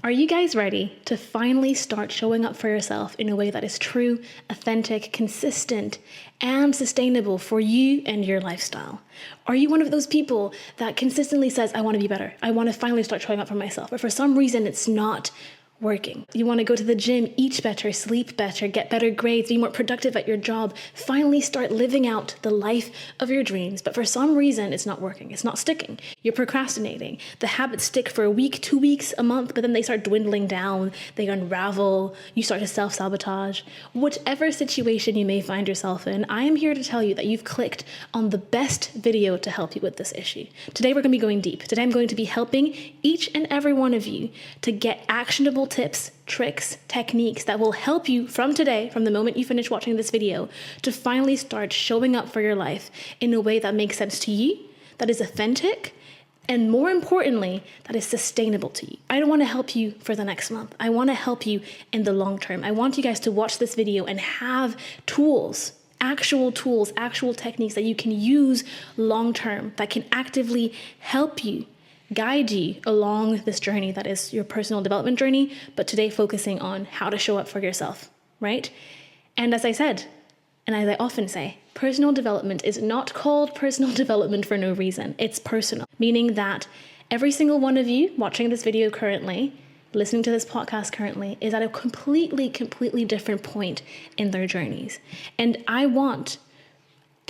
Are you guys ready to finally start showing up for yourself in a way that is true, authentic, consistent, and sustainable for you and your lifestyle? Are you one of those people that consistently says, I want to be better. I want to finally start showing up for myself. But for some reason, it's not working. You want to go to the gym, eat better, sleep better, get better grades, be more productive at your job, finally start living out the life of your dreams. But for some reason, it's not working. It's not sticking. You're procrastinating. The habits stick for a week, 2 weeks, a month, but then they start dwindling down. They unravel. You start to self-sabotage. Whatever situation you may find yourself in, I am here to tell you that you've clicked on the best video to help you with this issue. Today, we're going to be going deep. Today, I'm going to be helping each and every one of you to get actionable tips, tricks, techniques that will help you from today, from the moment you finish watching this video, to finally start showing up for your life in a way that makes sense to you, that is authentic, and more importantly, that is sustainable to you. I don't want to help you for the next month. I want to help you in the long term. I want you guys to watch this video and have tools, actual techniques that you can use long term, that can actively help you, guide you along this journey that is your personal development journey, but today focusing on how to show up for yourself, right? And as I said, and as I often say, personal development is not called personal development for no reason. It's personal, meaning that every single one of you watching this video currently, listening to this podcast currently, is at a completely different point in their journeys. And I want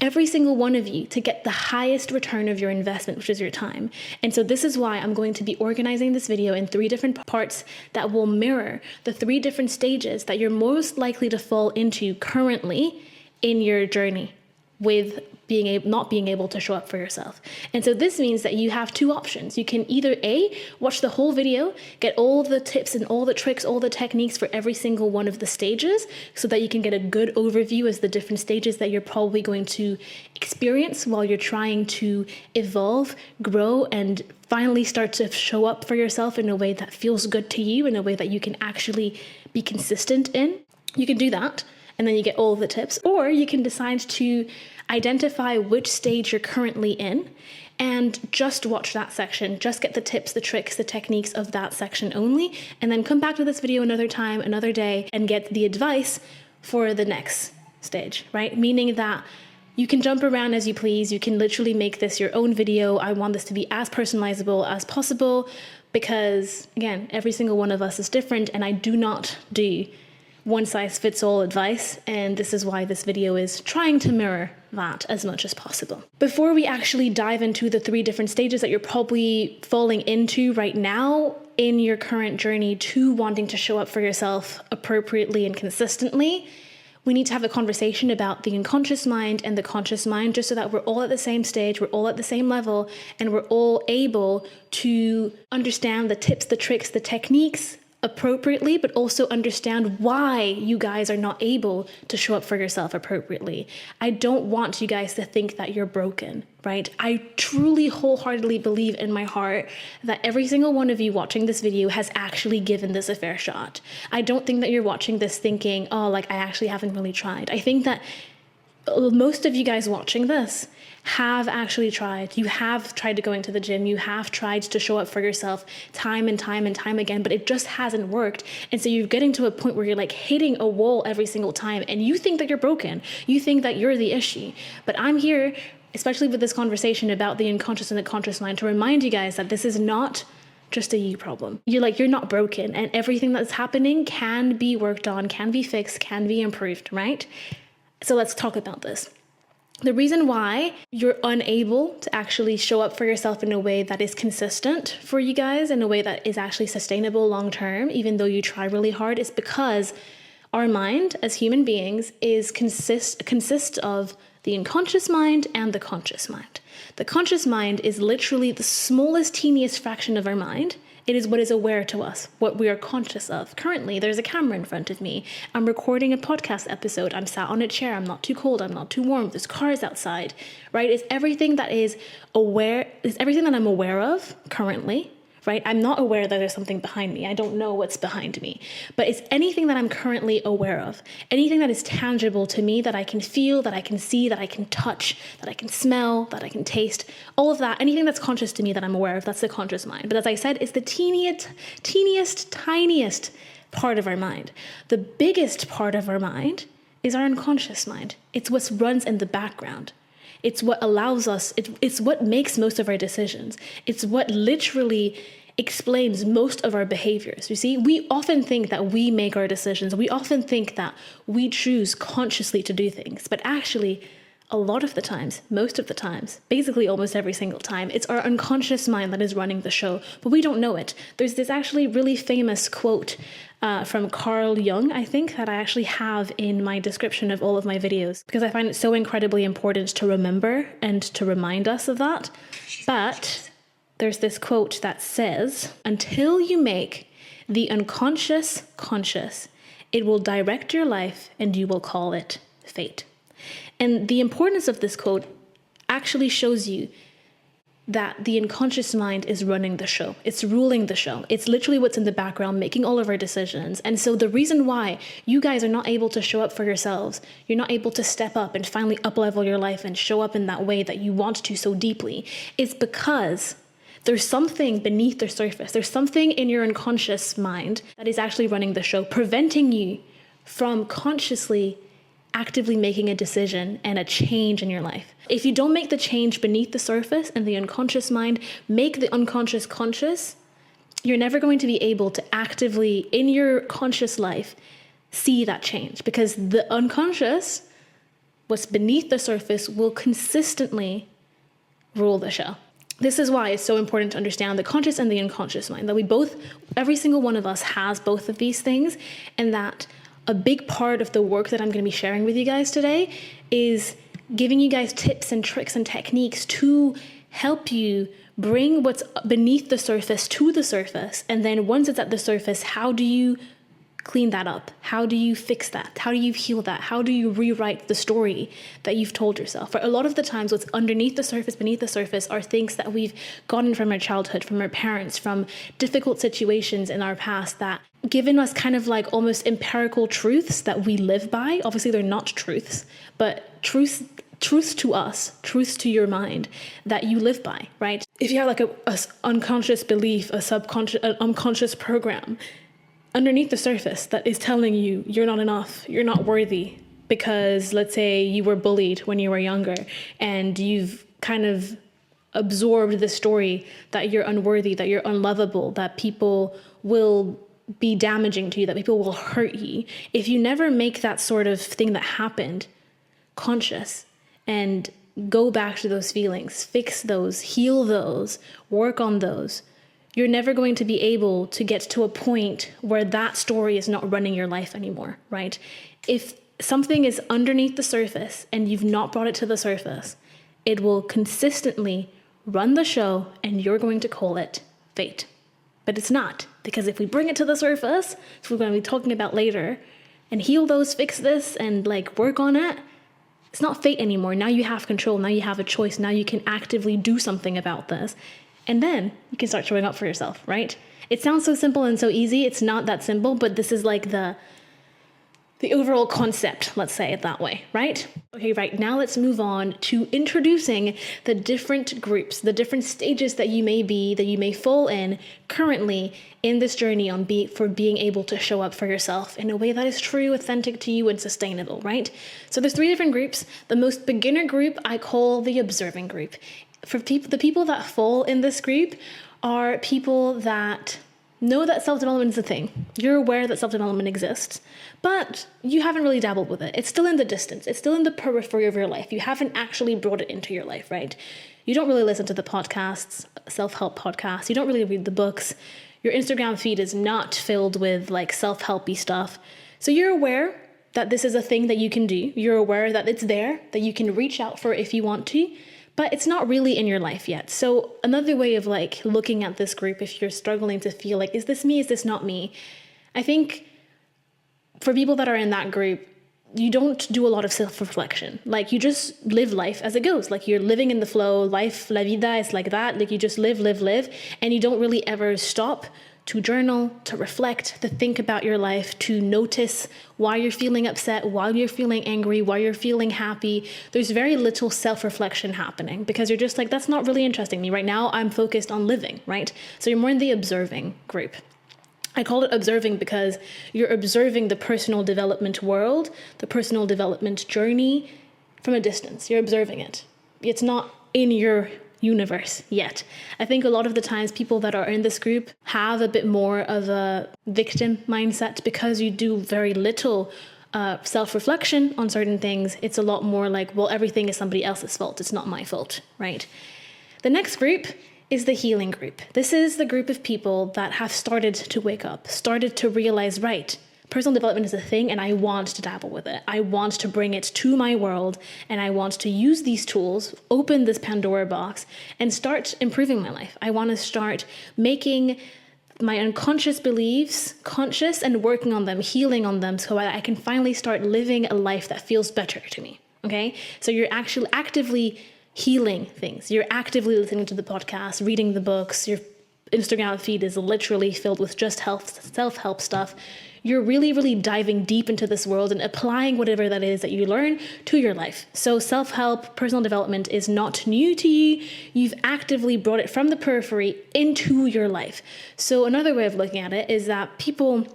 every single one of you to get the highest return of your investment, which is your time. And so this is why I'm going to be organizing this video in 3 different parts that will mirror the 3 different stages that you're most likely to fall into currently in your journey with not being able to show up for yourself. And so this means that you have 2 options. You can either A, watch the whole video, get all the tips and all the tricks, all the techniques for every single one of the stages so that you can get a good overview as the different stages that you're probably going to experience while you're trying to evolve, grow, and finally start to show up for yourself in a way that feels good to you, in a way that you can actually be consistent in. You can do that, and then you get all of the tips. Or you can decide to identify which stage you're currently in and just watch that section, just get the tips, the tricks, the techniques of that section only, and then come back to this video another time, another day, and get the advice for the next stage, right? Meaning that you can jump around as you please. You can literally make this your own video. I want this to be as personalizable as possible because, again, every single one of us is different, and I do not do one-size-fits-all advice, and this is why this video is trying to mirror that as much as possible. Before we actually dive into the 3 different stages that you're probably falling into right now in your current journey to wanting to show up for yourself appropriately and consistently, we need to have a conversation about the unconscious mind and the conscious mind, just so that we're all at the same stage, we're all at the same level, and we're all able to understand the tips, the tricks, the techniques appropriately, but also understand why you guys are not able to show up for yourself appropriately. I don't want you guys to think that you're broken, right? I truly wholeheartedly believe in my heart that every single one of you watching this video has actually given this a fair shot. I don't think that you're watching this thinking, oh, like I actually haven't really tried. I think that most of you guys watching this have actually tried. You have tried to go into the gym. You have tried to show up for yourself time and time and time again, but it just hasn't worked. And so you're getting to a point where you're like hitting a wall every single time, and you think that you're broken. You think that you're the issue. But I'm here, especially with this conversation about the unconscious and the conscious mind, to remind you guys that this is not just a you problem. You're not broken, and everything that's happening can be worked on, can be fixed, can be improved, right? So let's talk about this. The reason why you're unable to actually show up for yourself in a way that is consistent for you guys, in a way that is actually sustainable long term, even though you try really hard, is because our mind as human beings consists of the unconscious mind and the conscious mind. The conscious mind is literally the smallest, teeniest fraction of our mind. It is what is aware to us, what we are conscious of. Currently, there's a camera in front of me. I'm recording a podcast episode. I'm sat on a chair. I'm not too cold. I'm not too warm. There's cars outside, right? It's everything that is aware. It's everything that I'm aware of currently right? I'm not aware that there's something behind me. I don't know what's behind me. But it's anything that I'm currently aware of, anything that is tangible to me, that I can feel, that I can see, that I can touch, that I can smell, that I can taste, all of that, anything that's conscious to me that I'm aware of, that's the conscious mind. But as I said, it's the teeniest, tiniest part of our mind. The biggest part of our mind is our unconscious mind. It's what runs in the background. It's what allows us, it's what makes most of our decisions. It's what literally explains most of our behaviors. You see, we often think that we make our decisions. We often think that we choose consciously to do things. But actually, a lot of the times, most of the times, basically almost every single time, it's our unconscious mind that is running the show, but we don't know it. There's this actually really famous quote from Carl Jung, I think, that I actually have in my description of all of my videos, because I find it so incredibly important to remember and to remind us of that. But there's this quote that says, "Until you make the unconscious conscious, it will direct your life and you will call it fate." And the importance of this quote actually shows you that the unconscious mind is running the show. It's ruling the show. It's literally what's in the background, making all of our decisions. And so the reason why you guys are not able to show up for yourselves, you're not able to step up and finally up-level your life and show up in that way that you want to so deeply, is because there's something beneath the surface. There's something in your unconscious mind that is actually running the show, preventing you from consciously actively making a decision and a change in your life. If you don't make the change beneath the surface and the unconscious mind, make the unconscious conscious, you're never going to be able to actively, in your conscious life, see that change, because the unconscious, what's beneath the surface, will consistently rule the show. This is why it's so important to understand the conscious and the unconscious mind, that we both, every single one of us has both of these things, and that a big part of the work that I'm going to be sharing with you guys today is giving you guys tips and tricks and techniques to help you bring what's beneath the surface to the surface. And then once it's at the surface, how do you clean that up? How do you fix that? How do you heal that? How do you rewrite the story that you've told yourself? For a lot of the times, what's underneath the surface, beneath the surface, are things that we've gotten from our childhood, from our parents, from difficult situations in our past that given us kind of like almost empirical truths that we live by. Obviously, they're not truths, but truths to us, truths to your mind that you live by, right? If you have like a unconscious belief, an unconscious program underneath the surface that is telling you you're not enough, you're not worthy, because let's say you were bullied when you were younger and you've kind of absorbed the story that you're unworthy, that you're unlovable, that people will be damaging to you, that people will hurt you. If you never make that sort of thing that happened conscious and go back to those feelings, fix those, heal those, work on those, you're never going to be able to get to a point where that story is not running your life anymore, right? If something is underneath the surface and you've not brought it to the surface, it will consistently run the show and you're going to call it fate. But it's not, because if we bring it to the surface, which we're going to be talking about later, and heal those, fix this, and like work on it, it's not fate anymore. Now you have control. Now you have a choice. Now you can actively do something about this. And then you can start showing up for yourself, right? It sounds so simple and so easy. It's not that simple, but this is like the overall concept, let's say it that way, right? Okay, right, now let's move on to introducing the different groups, the different stages that you may fall in currently in this journey for being able to show up for yourself in a way that is true, authentic to you, and sustainable, right? So there's 3 different groups. The most beginner group I call the observing group. For the people that fall in this group are people that know that self-development is a thing. You're aware that self-development exists, but you haven't really dabbled with it. It's still in the distance. It's still in the periphery of your life. You haven't actually brought it into your life, right? You don't really listen to the podcasts, self-help podcasts. You don't really read the books. Your Instagram feed is not filled with like self-helpy stuff. So you're aware that this is a thing that you can do. You're aware that it's there, that you can reach out for if you want to, but it's not really in your life yet. So another way of like looking at this group, if you're struggling to feel like, is this me? Is this not me? I think for people that are in that group, you don't do a lot of self-reflection. Like, you just live life as it goes. Like, you're living in the flow. Life, la vida is like that. Like, you just live, and you don't really ever stop to journal, to reflect, to think about your life, to notice why you're feeling upset, why you're feeling angry, why you're feeling happy. There's very little self-reflection happening because you're just like, that's not really interesting me right now. I'm focused on living, right? So you're more in the observing group. I call it observing because you're observing the personal development world, the personal development journey from a distance. You're observing it. It's not in your universe yet. I think a lot of the times people that are in this group have a bit more of a victim mindset because you do very little self-reflection on certain things. It's a lot more like, well, everything is somebody else's fault. It's not my fault, right? The next group is the healing group. This is the group of people that have started to wake up, started to realize, right, personal development is a thing and I want to dabble with it. I want to bring it to my world and I want to use these tools, open this Pandora box and start improving my life. I want to start making my unconscious beliefs conscious and working on them, healing on them so I can finally start living a life that feels better to me. Okay? So you're actually actively healing things. You're actively listening to the podcast, reading the books. Your Instagram feed is literally filled with just self-help stuff. You're really, really diving deep into this world and applying whatever that is that you learn to your life. So self-help, personal development is not new to you. You've actively brought it from the periphery into your life. So another way of looking at it is that people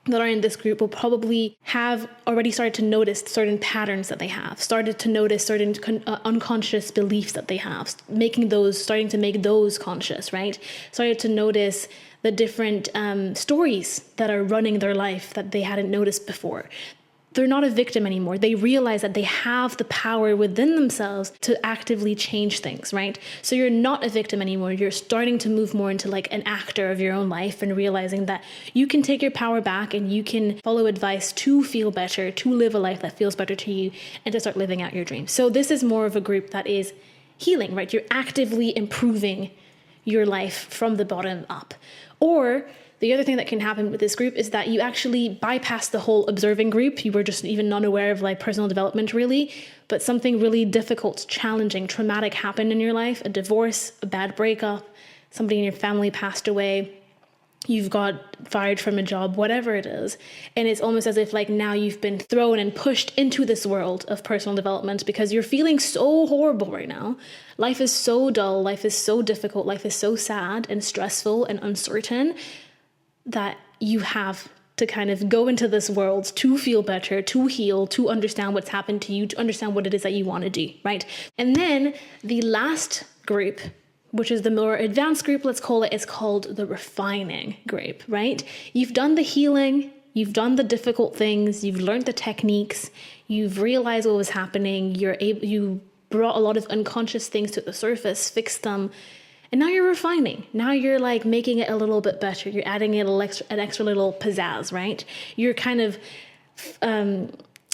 that are in this group will probably have already started to notice certain patterns that they have, started to notice certain unconscious beliefs that they have, starting to make those conscious, right? Started to notice the different stories that are running their life that they hadn't noticed before. They're not a victim anymore. They realize that they have the power within themselves to actively change things, right? So you're not a victim anymore. You're starting to move more into like an actor of your own life and realizing that you can take your power back and you can follow advice to feel better, to live a life that feels better to you and to start living out your dreams. So this is more of a group that is healing, right? You're actively improving your life from the bottom up. Or the other thing that can happen with this group is that you actually bypass the whole observing group. You were just even not aware of like personal development really, but something really difficult, challenging, traumatic happened in your life, a divorce, a bad breakup, somebody in your family passed away, you've got fired from a job, whatever it is. And it's almost as if like now you've been thrown and pushed into this world of personal development because you're feeling so horrible right now. Life is so dull, life is so difficult, life is so sad and stressful and uncertain that you have to kind of go into this world to feel better, to heal, to understand what's happened to you, to understand what it is that you want to do, right? And then the last group, which is the more advanced group, let's call it, is called the refining group, right? You've done the healing, you've done the difficult things, you've learned the techniques, you've realized what was happening, you brought a lot of unconscious things to the surface, fixed them, and now you're refining. Now you're like making it a little bit better. You're adding it an extra little pizzazz, right? You're kind of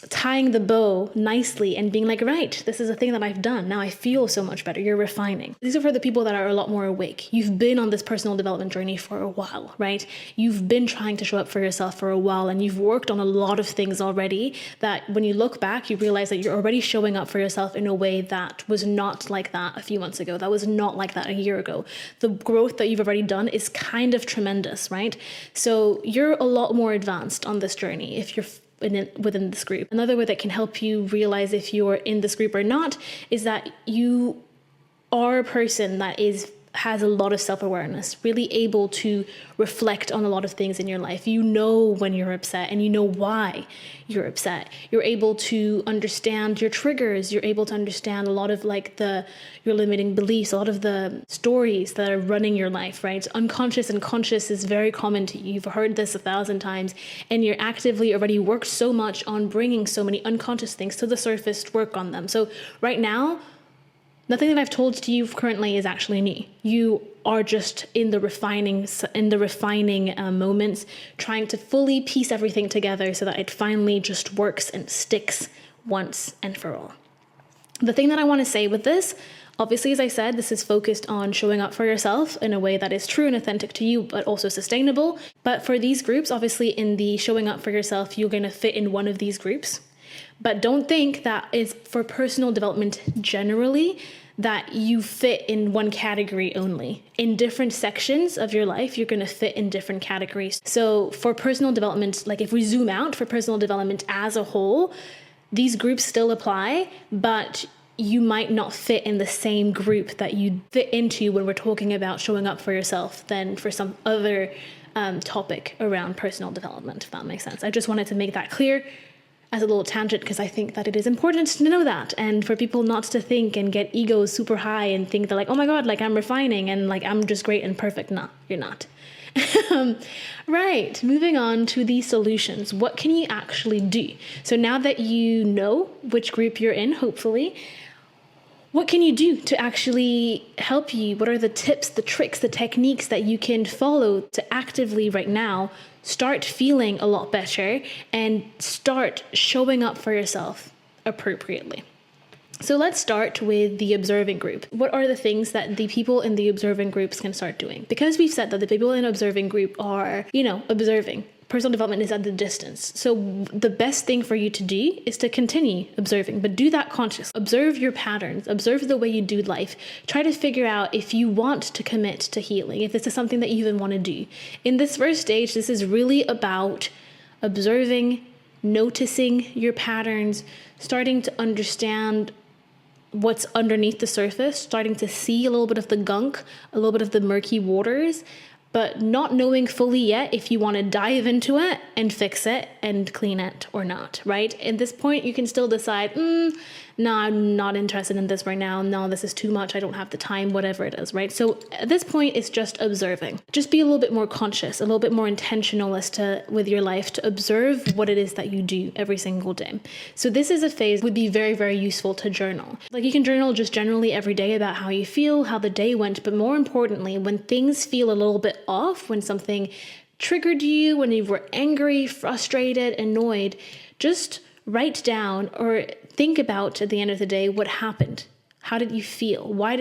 tying the bow nicely and being like, right, this is a thing that I've done. Now I feel so much better. You're refining. These are for the people that are a lot more awake. You've been on this personal development journey for a while, right? You've been trying to show up for yourself for a while and you've worked on a lot of things already that when you look back, you realize that you're already showing up for yourself in a way that was not like that a few months ago. That was not like that a year ago. The growth that you've already done is kind of tremendous, right? So you're a lot more advanced on this journey if you're within this group. Another way that can help you realize if you're in this group or not is that you are a person that has a lot of self-awareness, really able to reflect on a lot of things in your life. You know when you're upset and you know why you're upset. You're able to understand your triggers. You're able to understand a lot of like your limiting beliefs, a lot of the stories that are running your life, right? Unconscious and conscious is very common to you. You've heard this 1,000 times and you're actively already worked so much on bringing so many unconscious things to the surface to work on them. So right now, nothing that I've told to you currently is actually new. You are just in the refining moments, trying to fully piece everything together so that it finally just works and sticks once and for all. The thing that I want to say with this, obviously, as I said, this is focused on showing up for yourself in a way that is true and authentic to you, but also sustainable. But for these groups, obviously in the showing up for yourself, you're going to fit in one of these groups. But don't think that is for personal development generally, that you fit in one category only. In different sections of your life, you're going to fit in different categories. So for personal development, like if we zoom out for personal development as a whole, these groups still apply, but you might not fit in the same group that you fit into when we're talking about showing up for yourself than for some other topic around personal development, if that makes sense. I just wanted to make that clear as a little tangent, because I think that it is important to know that, and for people not to think and get egos super high and think that like, oh my God, like I'm refining and like I'm just great and perfect. No, you're not. Right, moving on to the solutions. What can you actually do? So now that you know which group you're in, hopefully, what can you do to actually help you? What are the tips, the tricks, the techniques that you can follow to actively right now start feeling a lot better and start showing up for yourself appropriately? So let's start with the observing group. What are the things that the people in the observing groups can start doing? Because we've said that the people in observing group are, observing. Personal development is at the distance. So the best thing for you to do is to continue observing, but do that conscious. Observe your patterns, observe the way you do life. Try to figure out if you want to commit to healing, if this is something that you even want to do. In this first stage, this is really about observing, noticing your patterns, starting to understand what's underneath the surface, starting to see a little bit of the gunk, a little bit of the murky waters, but not knowing fully yet if you want to dive into it and fix it and clean it or not, right? At this point, you can still decide, no, I'm not interested in this right now. No, this is too much. I don't have the time, whatever it is, right? So at this point, it's just observing. Just be a little bit more conscious, a little bit more intentional with your life to observe what it is that you do every single day. So this is a phase would be very, very useful to journal. Like you can journal just generally every day about how you feel, how the day went, but more importantly, when things feel a little bit off, when something triggered you, when you were angry, frustrated, annoyed, just write down or think about at the end of the day what happened. How did you feel? Why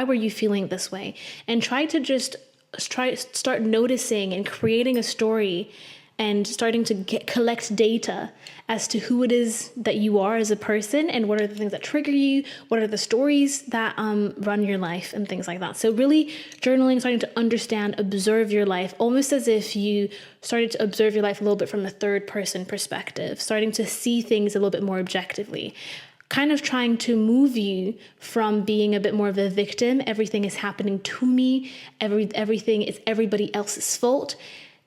were you feeling this way? And try to just start noticing and creating a story and starting to collect data as to who it is that you are as a person and what are the things that trigger you, what are the stories that run your life and things like that. So really journaling, starting to understand, observe your life, almost as if you started to observe your life a little bit from a third person perspective, starting to see things a little bit more objectively, kind of trying to move you from being a bit more of a victim, everything is happening to me, everything is everybody else's fault,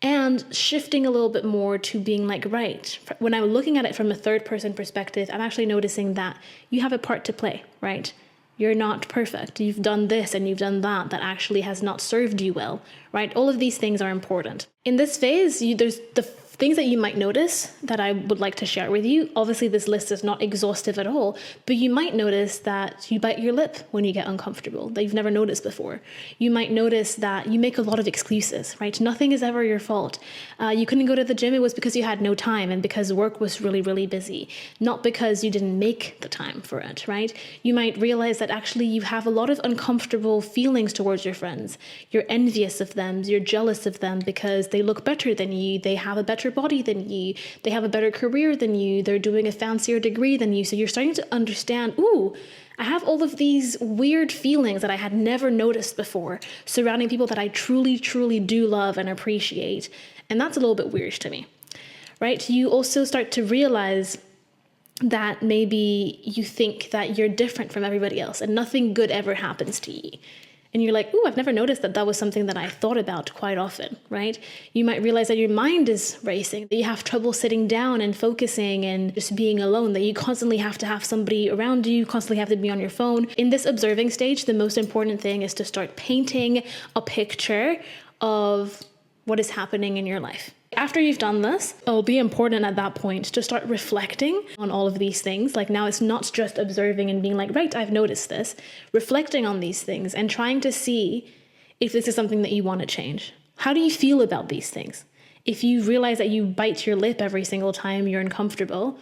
and shifting a little bit more to being like, right, when I'm looking at it from a third person perspective, I'm actually noticing that you have a part to play, right? You're not perfect. You've done this and you've done that actually has not served you well, right? All of these things are important. In this phase, there's the things that you might notice that I would like to share with you. Obviously, this list is not exhaustive at all, but you might notice that you bite your lip when you get uncomfortable, that you've never noticed before. You might notice that you make a lot of excuses, right? Nothing is ever your fault. You couldn't go to the gym, it was because you had no time and because work was really, really busy, not because you didn't make the time for it, right? You might realize that actually you have a lot of uncomfortable feelings towards your friends. You're envious of them, you're jealous of them because they look better than you, they have a better body than you, they have a better career than you, they're doing a fancier degree than you. So you're starting to understand, I have all of these weird feelings that I had never noticed before surrounding people that I truly, truly do love and appreciate. And that's a little bit weird to me, right? You also start to realize that maybe you think that you're different from everybody else and nothing good ever happens to you. And you're like, I've never noticed that was something that I thought about quite often, right? You might realize that your mind is racing, that you have trouble sitting down and focusing and just being alone, that you constantly have to have somebody around you, constantly have to be on your phone. In this observing stage, the most important thing is to start painting a picture of what is happening in your life. After you've done this, it'll be important at that point to start reflecting on all of these things. Like now it's not just observing and being like, right, I've noticed this. Reflecting on these things and trying to see if this is something that you want to change. How do you feel about these things? If you realize that you bite your lip every single time you're uncomfortable,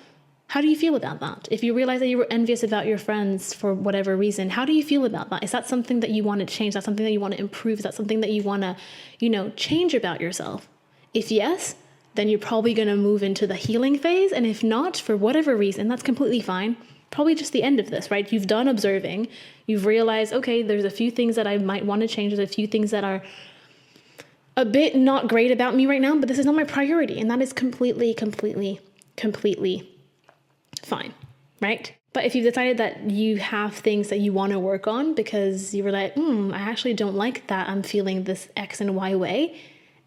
how do you feel about that? If you realize that you were envious about your friends for whatever reason, how do you feel about that? Is that something that you want to change? Is that something that you want to improve? Is that something that you want to, change about yourself? If yes, then you're probably going to move into the healing phase. And if not, for whatever reason, that's completely fine. Probably just the end of this, right? You've done observing. You've realized, okay, there's a few things that I might want to change. There's a few things that are a bit not great about me right now, but this is not my priority. And that is completely fine, right? But if you've decided that you have things that you want to work on because you were like, I actually don't like that I'm feeling this X and Y way,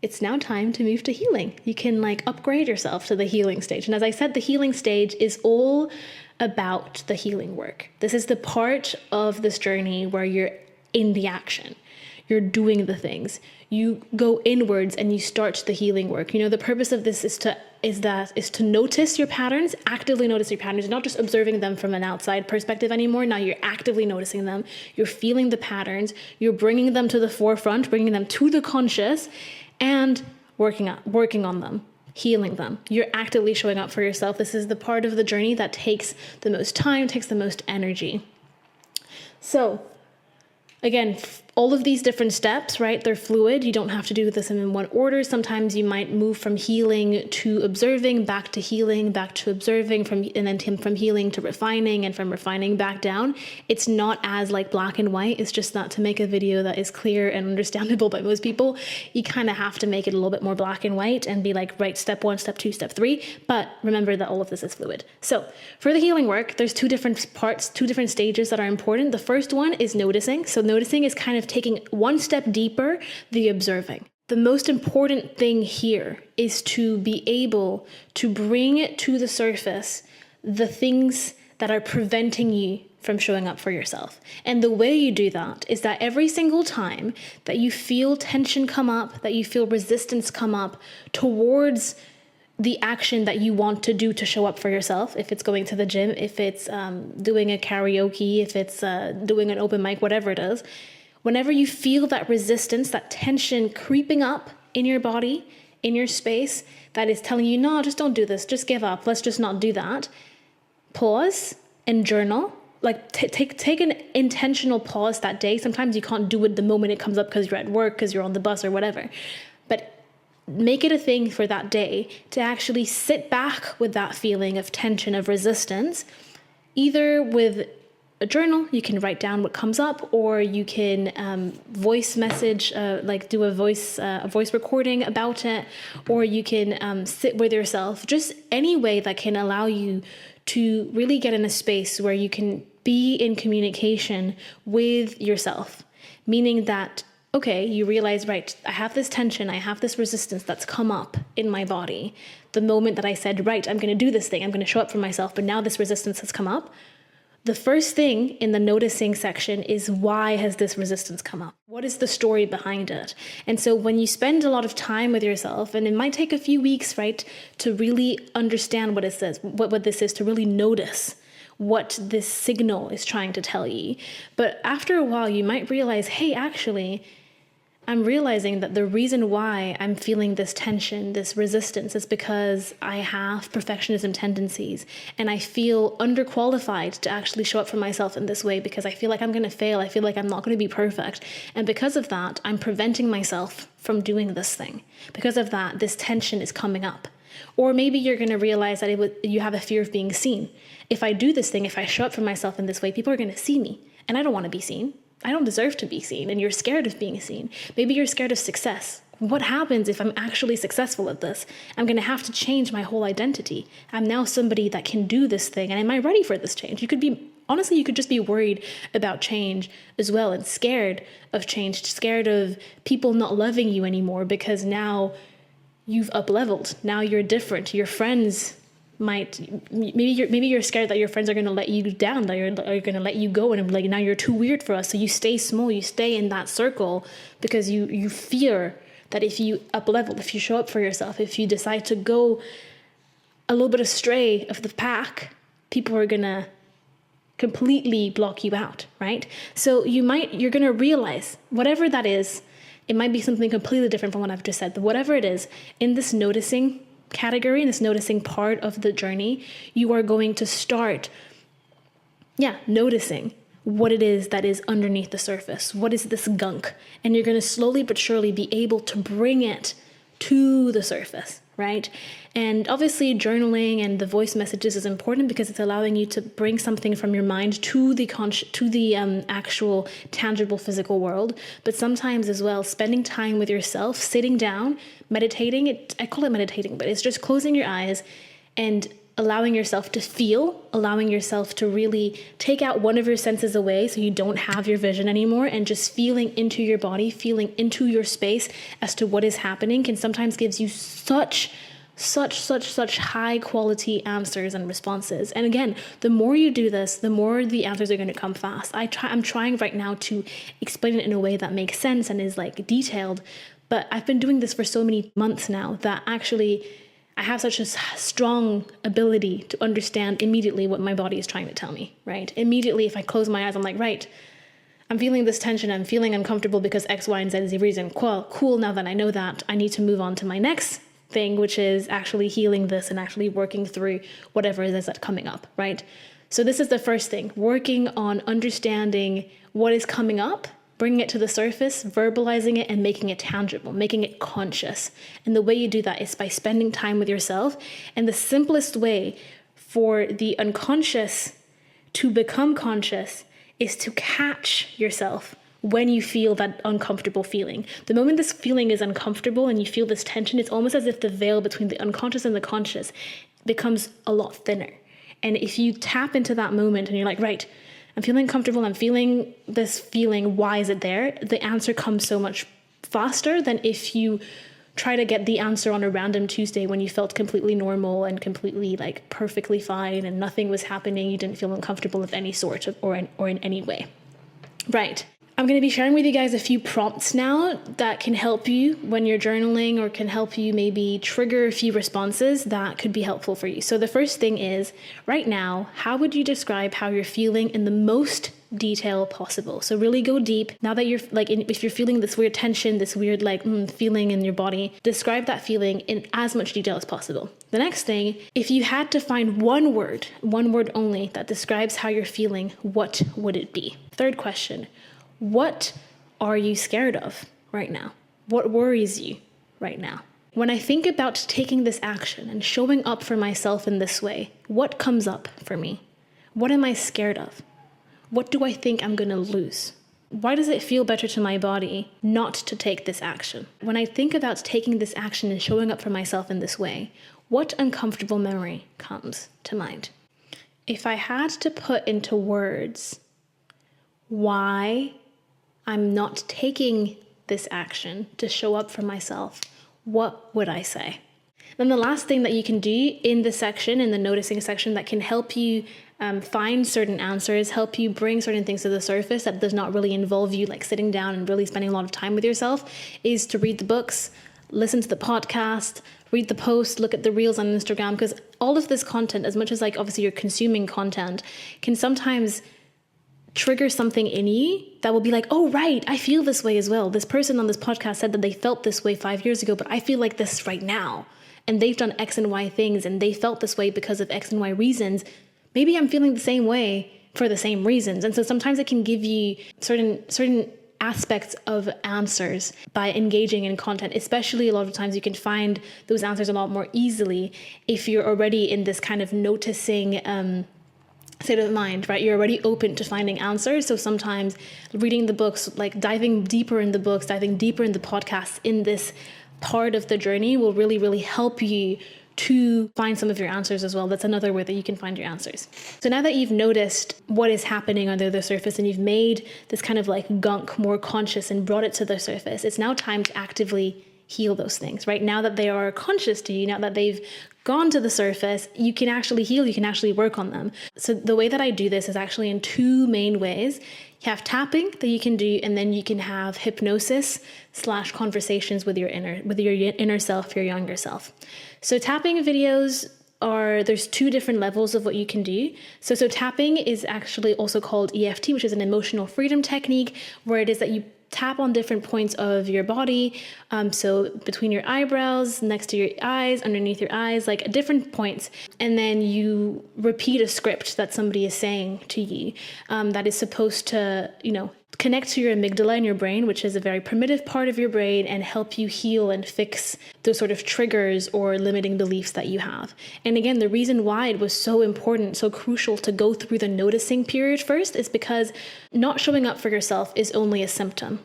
it's now time to move to healing. You can upgrade yourself to the healing stage. And as I said, the healing stage is all about the healing work. This is the part of this journey where you're in the action. You're doing the things. You go inwards and you start the healing work. The purpose of this is to notice your patterns, actively notice your patterns, not just observing them from an outside perspective anymore. Now you're actively noticing them. You're feeling the patterns. You're bringing them to the forefront, bringing them to the conscious, and working on them, healing them. You're actively showing up for yourself. This is the part of the journey that takes the most time, takes the most energy. So again, all of these different steps, right? They're fluid. You don't have to do this in one order. Sometimes you might move from healing to observing, back to healing, back to observing, and then from healing to refining, and from refining back down. It's not as black and white. It's just that to make a video that is clear and understandable by most people, you kind of have to make it a little bit more black and white and be right, step 1, step 2, step 3. But remember that all of this is fluid. So for the healing work, there's 2 different parts, 2 different stages that are important. The first one is noticing. So noticing is kind of taking one step deeper, the observing. The most important thing here is to be able to bring it to the surface, the things that are preventing you from showing up for yourself. And the way you do that is that every single time that you feel tension come up, that you feel resistance come up towards the action that you want to do to show up for yourself, if it's going to the gym, if it's doing a karaoke, if it's doing an open mic, whatever it is, whenever you feel that resistance, that tension creeping up in your body, in your space, that is telling you, no, just don't do this, just give up, let's just not do that, pause and journal. Take an intentional pause that day. Sometimes you can't do it the moment it comes up because you're at work, because you're on the bus or whatever. But make it a thing for that day to actually sit back with that feeling of tension, of resistance, either with a journal. You can write down what comes up, or you can voice message, do a voice recording about it, or you can sit with yourself, just any way that can allow you to really get in a space where you can be in communication with yourself, meaning that, okay, you realize, right, I have this tension, I have this resistance that's come up in my body. The moment that I said, right, I'm going to do this thing, I'm going to show up for myself, but now this resistance has come up. The first thing in the noticing section is, why has this resistance come up? What is the story behind it? And so when you spend a lot of time with yourself, and it might take a few weeks, right, to really understand what it says, what this is, to really notice what this signal is trying to tell you. But after a while, you might realize, hey, actually, I'm realizing that the reason why I'm feeling this tension, this resistance, is because I have perfectionism tendencies, and I feel underqualified to actually show up for myself in this way because I feel like I'm going to fail. I feel like I'm not going to be perfect. And because of that, I'm preventing myself from doing this thing. Because of that, this tension is coming up. Or maybe you're going to realize that you have a fear of being seen. If I do this thing, if I show up for myself in this way, people are going to see me, and I don't want to be seen. I don't deserve to be seen, and you're scared of being seen. Maybe you're scared of success. What happens if I'm actually successful at this? I'm going to have to change my whole identity. I'm now somebody that can do this thing, and am I ready for this change? You could just be worried about change as well, and scared of change, scared of people not loving you anymore because now you've up-leveled. Now you're different. Your friends maybe you're scared that your friends are going to let you down, that are going to let you go, and now you're too weird for us. So you stay small, you stay in that circle because you fear that if you up-level, if you show up for yourself, if you decide to go a little bit astray of the pack, people are going to completely block you out, right? So you're going to realize whatever that is. It might be something completely different from what I've just said, but whatever it is, in this noticing category, in this noticing part of the journey, you are going to start, noticing what it is that is underneath the surface. What is this gunk? And you're going to slowly but surely be able to bring it to the surface. right? And obviously journaling and the voice messages is important because it's allowing you to bring something from your mind to the actual tangible physical world. But sometimes as well, spending time with yourself, sitting down, meditating, I call it meditating, but it's just closing your eyes and allowing yourself to feel, allowing yourself to really take out one of your senses away so you don't have your vision anymore, and just feeling into your body, feeling into your space as to what is happening can sometimes gives you such high quality answers and responses. And again, the more you do this, the more the answers are going to come fast. I'm trying right now to explain it in a way that makes sense and is like detailed, but I've been doing this for so many months now that actually I have such a strong ability to understand immediately what my body is trying to tell me, right? Immediately, if I close my eyes, I'm like, right, I'm feeling this tension. I'm feeling uncomfortable because X, Y, and Z is the reason. Cool. Now that I know that, I need to move on to my next thing, which is actually healing this and actually working through whatever it is that's coming up, right? So this is the first thing, working on understanding what is coming up, bringing it to the surface, verbalizing it, and making it tangible, making it conscious. And the way you do that is by spending time with yourself. And the simplest way for the unconscious to become conscious is to catch yourself when you feel that uncomfortable feeling. The moment this feeling is uncomfortable and you feel this tension, it's almost as if the veil between the unconscious and the conscious becomes a lot thinner. And if you tap into that moment and you're like, right, I'm feeling comfortable, I'm feeling this feeling, why is it there? The answer comes so much faster than if you try to get the answer on a random Tuesday when you felt completely normal and completely like perfectly fine and nothing was happening, you didn't feel uncomfortable of any sort or in any way. Right. I'm going to be sharing with you guys a few prompts now that can help you when you're journaling, or can help you maybe trigger a few responses that could be helpful for you. So the first thing is, right now, how would you describe how you're feeling in the most detail possible? So really go deep. Now that you're like, if you're feeling this weird tension, this weird feeling in your body, describe that feeling in as much detail as possible. The next thing, if you had to find one word only that describes how you're feeling, what would it be? Third question, what are you scared of right now? What worries you right now? When I think about taking this action and showing up for myself in this way, what comes up for me? What am I scared of? What do I think I'm going to lose? Why does it feel better to my body not to take this action? When I think about taking this action and showing up for myself in this way, what uncomfortable memory comes to mind? If I had to put into words why I'm not taking this action to show up for myself, what would I say? Then the last thing that you can do in the section, in the noticing section, that can help you find certain answers, help you bring certain things to the surface that does not really involve you like sitting down and really spending a lot of time with yourself, is to read the books, listen to the podcast, read the post, look at the reels on Instagram, because all of this content, as much as like obviously you're consuming content, can sometimes trigger something in you that will be like, oh, right, I feel this way as well. This person on this podcast said that they felt this way 5 years ago, but I feel like this right now. And they've done X and Y things and they felt this way because of X and Y reasons. Maybe I'm feeling the same way for the same reasons. And so sometimes it can give you certain aspects of answers by engaging in content. Especially a lot of times you can find those answers a lot more easily if you're already in this kind of noticing state of mind, right? You're already open to finding answers. So sometimes reading the books, like diving deeper in the books, diving deeper in the podcasts in this part of the journey will really, really help you to find some of your answers as well. That's another way that you can find your answers. So now that you've noticed what is happening under the surface and you've made this kind of like gunk more conscious and brought it to the surface, it's now time to actively heal those things, right? Now that they are conscious to you, now that they've gone to the surface, you can actually heal, you can actually work on them. So the way that I do this is actually in two main ways. You have tapping that you can do, and then you can have hypnosis / conversations with your inner self, your younger self. So tapping videos there's two different levels of what you can do. So tapping is actually also called EFT, which is an emotional freedom technique, where it is that you tap on different points of your body. So between your eyebrows, next to your eyes, underneath your eyes, like different points. And then you repeat a script that somebody is saying to you that is supposed to, connect to your amygdala in your brain, which is a very primitive part of your brain, and help you heal and fix those sort of triggers or limiting beliefs that you have. And again, the reason why it was so important, so crucial to go through the noticing period first is because not showing up for yourself is only a symptom.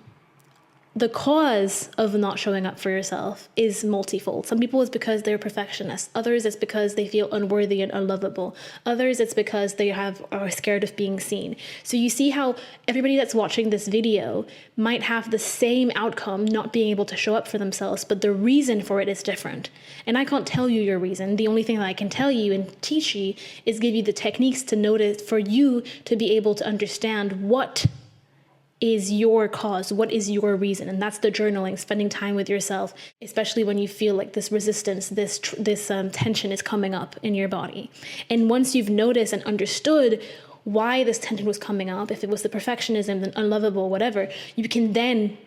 The cause of not showing up for yourself is multifold. Some people it's because they're perfectionists. Others it's because they feel unworthy and unlovable. Others it's because they are scared of being seen. So you see how everybody that's watching this video might have the same outcome, not being able to show up for themselves, but the reason for it is different. And I can't tell you your reason. The only thing that I can tell you and teach you is give you the techniques to notice for you to be able to understand what is your cause, what is your reason. And that's the journaling, spending time with yourself, especially when you feel like this resistance, this tension is coming up in your body. And once you've noticed and understood why this tension was coming up, if it was the perfectionism, the unlovable, whatever, you can then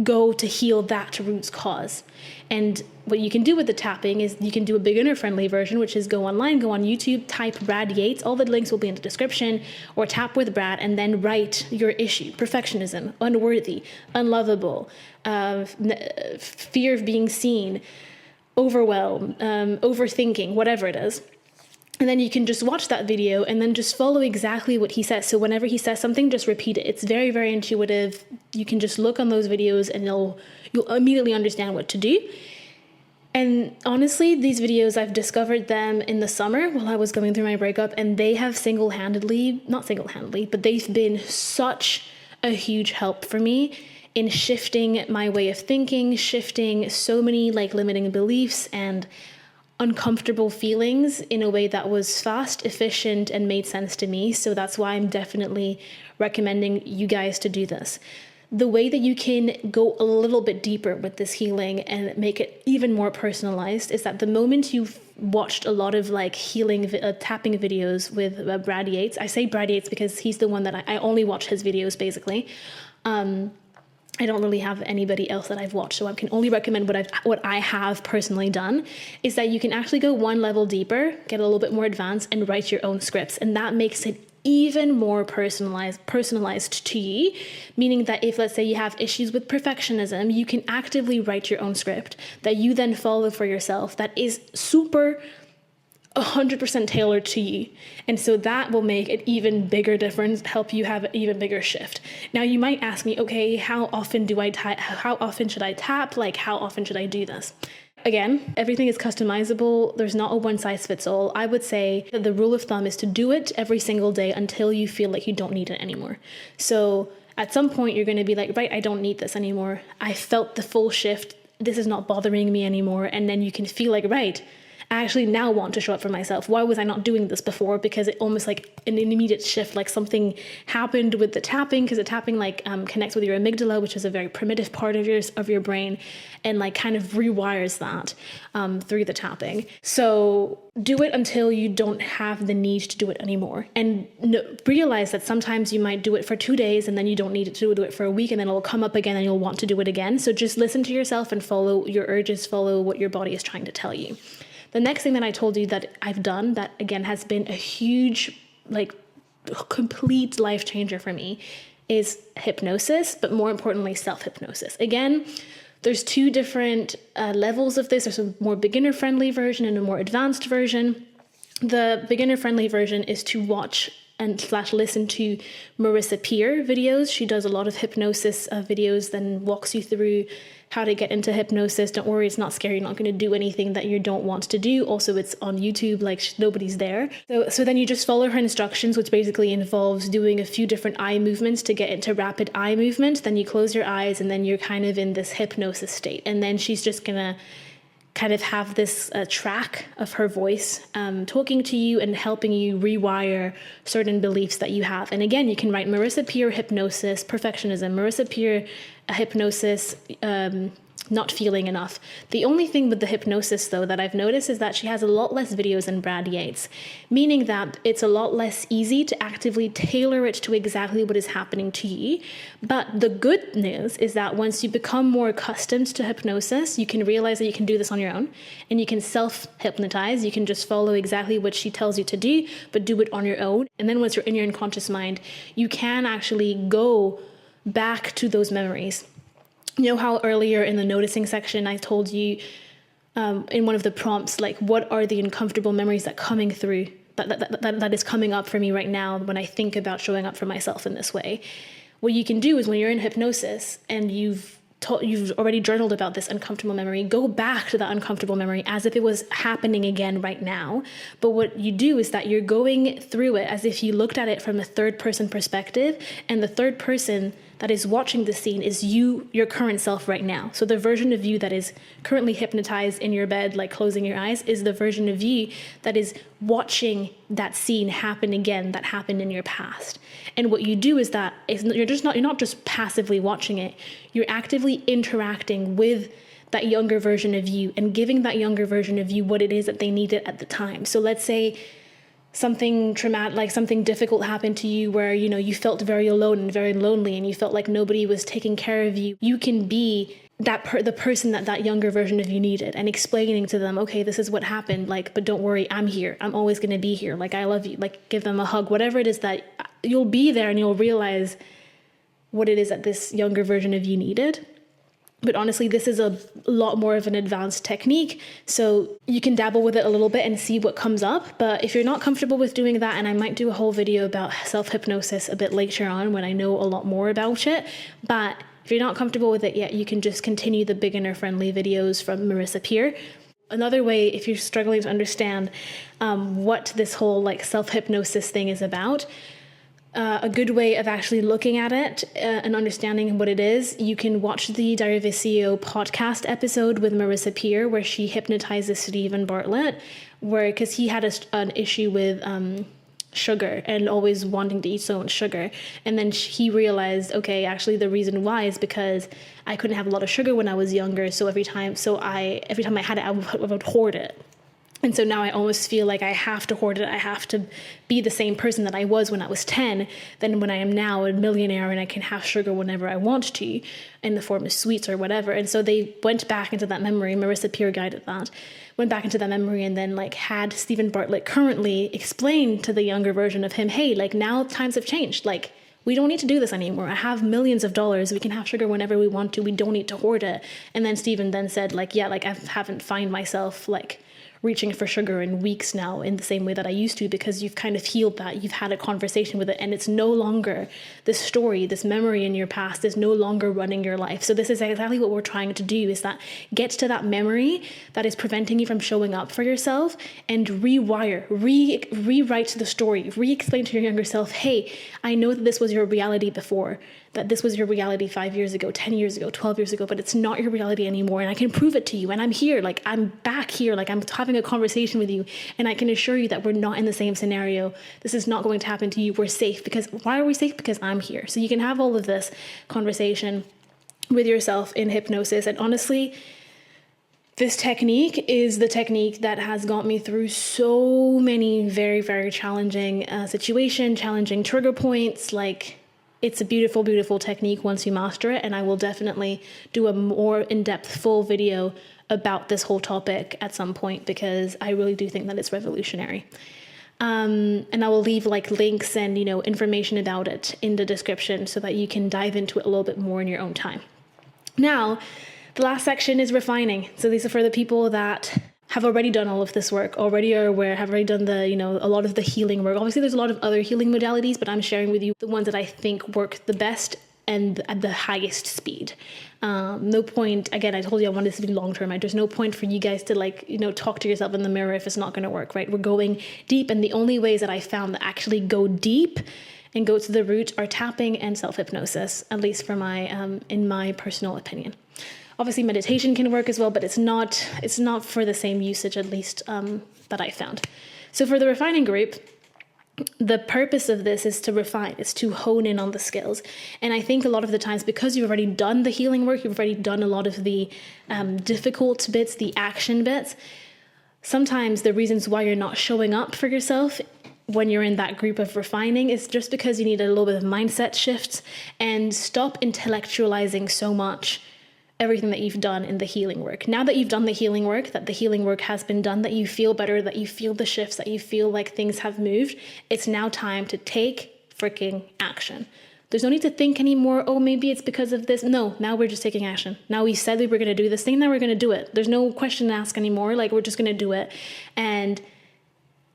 go to heal that root cause. And what you can do with the tapping is you can do a beginner-friendly version, which is go online, go on YouTube, type Brad Yates. All the links will be in the description, or tap with Brad and then write your issue: perfectionism, unworthy, unlovable, fear of being seen, overwhelm, overthinking, whatever it is. And then you can just watch that video and then just follow exactly what he says. So whenever he says something, just repeat it. It's very, very intuitive. You can just look on those videos and you'll immediately understand what to do. And honestly, these videos, I've discovered them in the summer while I was going through my breakup, and they have not single-handedly, but they've been such a huge help for me in shifting my way of thinking, shifting so many limiting beliefs and uncomfortable feelings in a way that was fast, efficient, and made sense to me. So that's why I'm definitely recommending you guys to do this. The way that you can go a little bit deeper with this healing and make it even more personalized is that the moment you've watched a lot of healing tapping videos with Brad Yates, I say Brad Yates because he's the one that I only watch his videos basically. I don't really have anybody else that I've watched, so I can only recommend what I have personally done, is that you can actually go one level deeper, get a little bit more advanced, and write your own scripts. And that makes it even more personalized to you, meaning that if, let's say, you have issues with perfectionism, you can actively write your own script that you then follow for yourself that is super 100% tailored to you. And so that will make an even bigger difference, help you have an even bigger shift. Now you might ask me, okay, how often should I tap? How often should I do this? Again, everything is customizable. There's not a one size fits all. I would say that the rule of thumb is to do it every single day until you feel like you don't need it anymore. So at some point you're going to be like, right, I don't need this anymore. I felt the full shift. This is not bothering me anymore. And then you can feel like, right, I actually now want to show up for myself. Why was I not doing this before? Because it almost like an immediate shift, like something happened with the tapping, because the tapping connects with your amygdala, which is a very primitive part of your brain, and kind of rewires that through the tapping. So do it until you don't have the need to do it anymore. And realize that sometimes you might do it for 2 days and then you don't need to do it for a week, and then it'll come up again and you'll want to do it again. So just listen to yourself and follow your urges, follow what your body is trying to tell you. The next thing that I told you that I've done that, again, has been a huge, complete life changer for me is hypnosis, but more importantly, self-hypnosis. Again, there's 2 different levels of this. There's a more beginner-friendly version and a more advanced version. The beginner-friendly version is to watch and / listen to Marissa Peer videos. She does a lot of hypnosis videos, then walks you through how to get into hypnosis. Don't worry, it's not scary. You're not going to do anything that you don't want to do. Also, it's on YouTube, nobody's there. So then you just follow her instructions, which basically involves doing a few different eye movements to get into rapid eye movement. Then you close your eyes and then you're kind of in this hypnosis state. And then she's just going to kind of have this track of her voice talking to you and helping you rewire certain beliefs that you have. And again, you can write Marissa Peer hypnosis, perfectionism, Marissa Peer hypnosis, not feeling enough. The only thing with the hypnosis, though, that I've noticed is that she has a lot less videos than Brad Yates, meaning that it's a lot less easy to actively tailor it to exactly what is happening to you. But the good news is that once you become more accustomed to hypnosis, you can realize that you can do this on your own, and you can self-hypnotize. You can just follow exactly what she tells you to do, but do it on your own. And then once you're in your unconscious mind, you can actually go back to those memories. You know how earlier in the noticing section I told you in one of the prompts, like, what are the uncomfortable memories that coming through that is coming up for me right now when I think about showing up for myself in this way? What you can do is, when you're in hypnosis and you've already journaled about this uncomfortable memory, go back to that uncomfortable memory as if it was happening again right now. But what you do is that you're going through it as if you looked at it from a third person perspective, and the third person that is watching the scene is you, your current self right now. So the version of you that is currently hypnotized in your bed, like closing your eyes, is the version of you that is watching that scene happen again that happened in your past. And what you do is that you're not just passively watching it, you're actively interacting with that younger version of you and giving that younger version of you what it is that they needed at the time. So let's say something traumatic, like something difficult happened to you where, you know, you felt very alone and very lonely and you felt like nobody was taking care of you. You can be the person that younger version of you needed, and explaining to them, okay, this is what happened, like, but don't worry, I'm here. I'm always going to be here. Like, I love you. Like, give them a hug, whatever it is that you'll be there, and you'll realize what it is that this younger version of you needed. But honestly, this is a lot more of an advanced technique, so you can dabble with it a little bit and see what comes up. But if you're not comfortable with doing that, and I might do a whole video about self-hypnosis a bit later on when I know a lot more about it, but if you're not comfortable with it yet, you can just continue the beginner-friendly videos from Marissa Peer. Another way, if you're struggling to understand what this whole like self-hypnosis thing is about, a good way of actually looking at it and understanding what it is, you can watch the Diary of a CEO podcast episode with Marissa Peer, where she hypnotizes Stephen Bartlett, because he had an issue with sugar and always wanting to eat so much sugar. And then he realized, okay, actually the reason why is because I couldn't have a lot of sugar when I was younger. So every time I had it, I would hoard it. And so now I almost feel like I have to hoard it. I have to be the same person that I was when I was 10 than when I am now a millionaire and I can have sugar whenever I want to in the form of sweets or whatever. And so they went back into that memory. Marissa Peer guided that. Went back into that memory and then like had Stephen Bartlett currently explain to the younger version of him, hey, like now times have changed. Like we don't need to do this anymore. I have millions of dollars. We can have sugar whenever we want to. We don't need to hoard it. And then Stephen then said like, yeah, like I haven't find myself like reaching for sugar in weeks now in the same way that I used to, because you've kind of healed that. You've had a conversation with it, and it's no longer this story, this memory in your past is no longer running your life. So this is exactly what we're trying to do, is that get to that memory that is preventing you from showing up for yourself and rewire, rewrite the story, re-explain to your younger self, hey, I know that this was your reality before, that this was your reality 5 years ago, 10 years ago, 12 years ago, but it's not your reality anymore. And I can prove it to you. And I'm here, like I'm back here, like I'm having a conversation with you. And I can assure you that we're not in the same scenario. This is not going to happen to you. We're safe. Because why are we safe? Because I'm here. So you can have all of this conversation with yourself in hypnosis. And honestly, this technique is the technique that has got me through so many very, very challenging challenging trigger points. Like, it's a beautiful, beautiful technique once you master it. And I will definitely do a more in-depth full video about this whole topic at some point, because I really do think that it's revolutionary. And I will leave like links and, information about it in the description so that you can dive into it a little bit more in your own time. Now, the last section is refining. So these are for the people that have already done all of this work, already are aware, have already done the, a lot of the healing work. Obviously, there's a lot of other healing modalities, but I'm sharing with you the ones that I think work the best and at the highest speed. No point, again, I told you I wanted this to be long-term. There's no point for you guys to talk to yourself in the mirror if it's not going to work, right? We're going deep, and the only ways that I found that actually go deep and go to the root are tapping and self-hypnosis, at least for in my personal opinion. Obviously, meditation can work as well, but it's not for the same usage, at least that I found. So for the refining group, the purpose of this is to refine, is to hone in on the skills. And I think a lot of the times, because you've already done the healing work, you've already done a lot of the difficult bits, the action bits, sometimes the reasons why you're not showing up for yourself when you're in that group of refining is just because you need a little bit of mindset shifts, and stop intellectualizing so much everything that you've done in the healing work. Now that you've done the healing work, that the healing work has been done, that you feel better, that you feel the shifts, that you feel like things have moved, it's now time to take freaking action. There's no need to think anymore, oh, maybe it's because of this. No, now we're just taking action. Now we said we were going to do this thing, now we're going to do it. There's no question to ask anymore. Like, we're just going to do it. And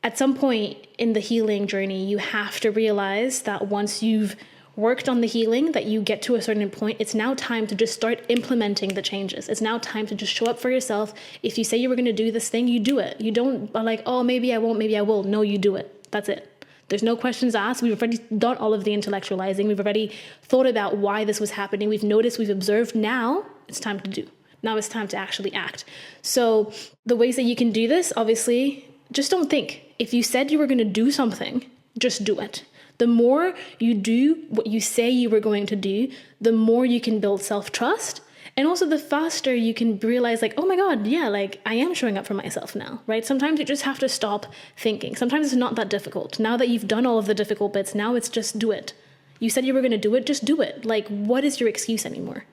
at some point in the healing journey, you have to realize that once you've worked on the healing, that you get to a certain point, it's now time to just start implementing the changes. It's now time to just show up for yourself. If you say you were going to do this thing, you do it. You don't like, oh, maybe I won't, maybe I will. No, you do it. That's it. There's no questions asked. We've already done all of the intellectualizing. We've already thought about why this was happening. We've noticed, we've observed. Now it's time to do. Now it's time to actually act. So the ways that you can do this, obviously, just don't think. If you said you were going to do something, just do it. The more you do what you say you were going to do, the more you can build self-trust. And also the faster you can realize, like, oh my God, yeah, like I am showing up for myself now, right? Sometimes you just have to stop thinking. Sometimes it's not that difficult. Now that you've done all of the difficult bits, now it's just do it. You said you were going to do it, just do it. Like, what is your excuse anymore?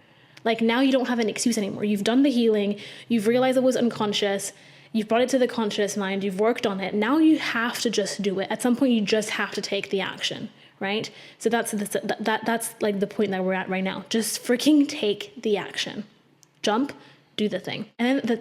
Like, now you don't have an excuse anymore. You've done the healing. You've realized it was unconscious. You've brought it to the conscious mind. You've worked on it. Now you have to just do it. At some point, you just have to take the action. Right? So that's like the point that we're at right now. Just freaking take the action. Jump, do the thing. And then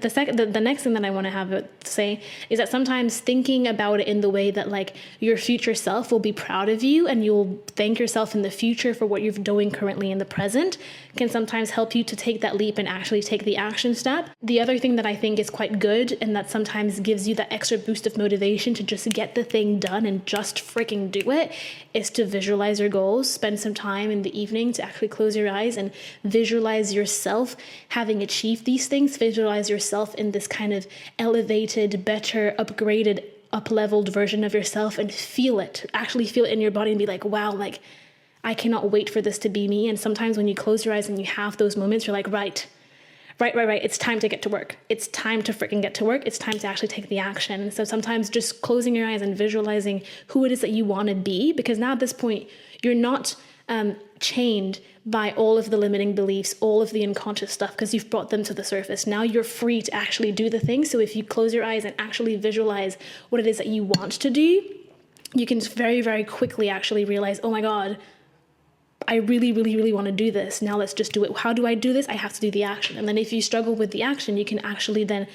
the next thing that I want to have to say is that sometimes thinking about it in the way that like your future self will be proud of you and you'll thank yourself in the future for what you're doing currently in the present can sometimes help you to take that leap and actually take the action step. The other thing that I think is quite good and that sometimes gives you that extra boost of motivation to just get the thing done and just freaking do it is to visualize your goals. Spend some time in the evening to actually close your eyes and visualize yourself having achieved these things. Visualize yourself in this kind of elevated, better, upgraded, up-leveled version of yourself and feel it. Actually feel it in your body and be like, wow, like I cannot wait for this to be me. And sometimes when you close your eyes and you have those moments, you're like, right. It's time to get to work. It's time to freaking get to work. It's time to actually take the action. And so sometimes just closing your eyes and visualizing who it is that you want to be, because now at this point, you're not chained by all of the limiting beliefs, all of the unconscious stuff, because you've brought them to the surface. Now you're free to actually do the thing. So if you close your eyes and actually visualize what it is that you want to do, you can very, very quickly actually realize, oh my God, I really, really, really want to do this. Now let's just do it. How do I do this? I have to do the action. And then if you struggle with the action, you can actually then,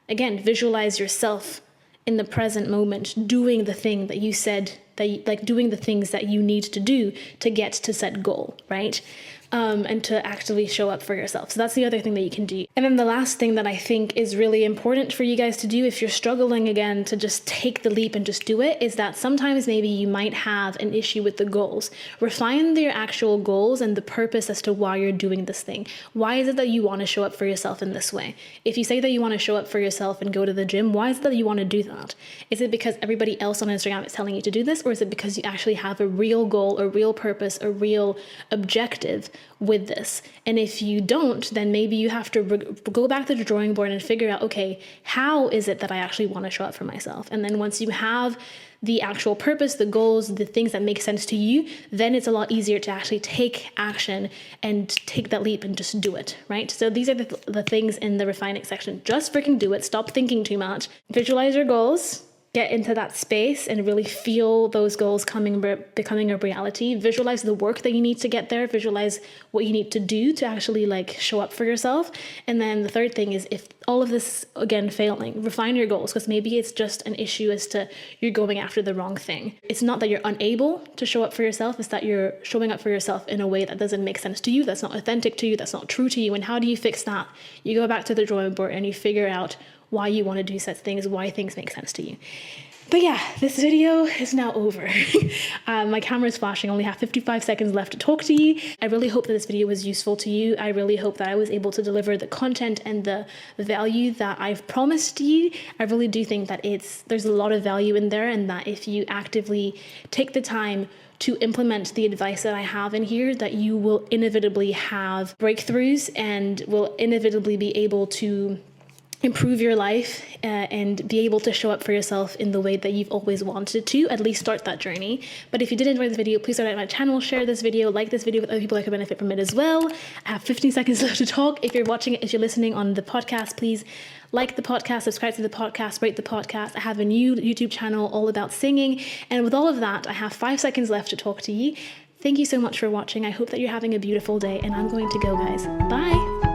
again, visualize yourself in the present moment doing the thing that you said, doing the things that you need to do to get to set goal, right? And to actually show up for yourself. So that's the other thing that you can do. And then the last thing that I think is really important for you guys to do if you're struggling again to just take the leap and just do it is that sometimes maybe you might have an issue with the goals. Refine your actual goals and the purpose as to why you're doing this thing. Why is it that you want to show up for yourself in this way? If you say that you want to show up for yourself and go to the gym, why is it that you want to do that? Is it because everybody else on Instagram is telling you to do this? Or is it because you actually have a real goal, a real purpose, a real objective with this? And if you don't, then maybe you have to go back to the drawing board and figure out, okay, how is it that I actually want to show up for myself? And then once you have the actual purpose, the goals, the things that make sense to you, then it's a lot easier to actually take action and take that leap and just do it, right? So these are the things in the refining section. Just freaking do it. Stop thinking too much. Visualize your goals. Get into that space and really feel those goals becoming a reality. Visualize the work that you need to get there. Visualize what you need to do to actually like show up for yourself. And then the third thing is, if all of this again failing, refine your goals, because maybe it's just an issue as to you're going after the wrong thing. It's not that you're unable to show up for yourself, it's that you're showing up for yourself in a way that doesn't make sense to you, that's not authentic to you, that's not true to you. And how do you fix that? You go back to the drawing board and you figure out why you want to do such things, why things make sense to you. But yeah, this video is now over. My camera is flashing, only have 55 seconds left to talk to you. I really hope that this video was useful to you. I really hope that I was able to deliver the content and the value that I've promised you. I really do think that there's a lot of value in there, and that if you actively take the time to implement the advice that I have in here, that you will inevitably have breakthroughs and will inevitably be able to improve your life and be able to show up for yourself in the way that you've always wanted to, at least start that journey. But if you did enjoy this video, please subscribe to my channel, share this video, like this video with other people that could benefit from it as well. I have 15 seconds left to talk. If you're watching it, if you're listening on the podcast, please like the podcast, subscribe to the podcast, rate the podcast. I have a new YouTube channel all about singing. And with all of that, I have 5 seconds left to talk to you. Thank you so much for watching. I hope that you're having a beautiful day, and I'm going to go, guys. Bye!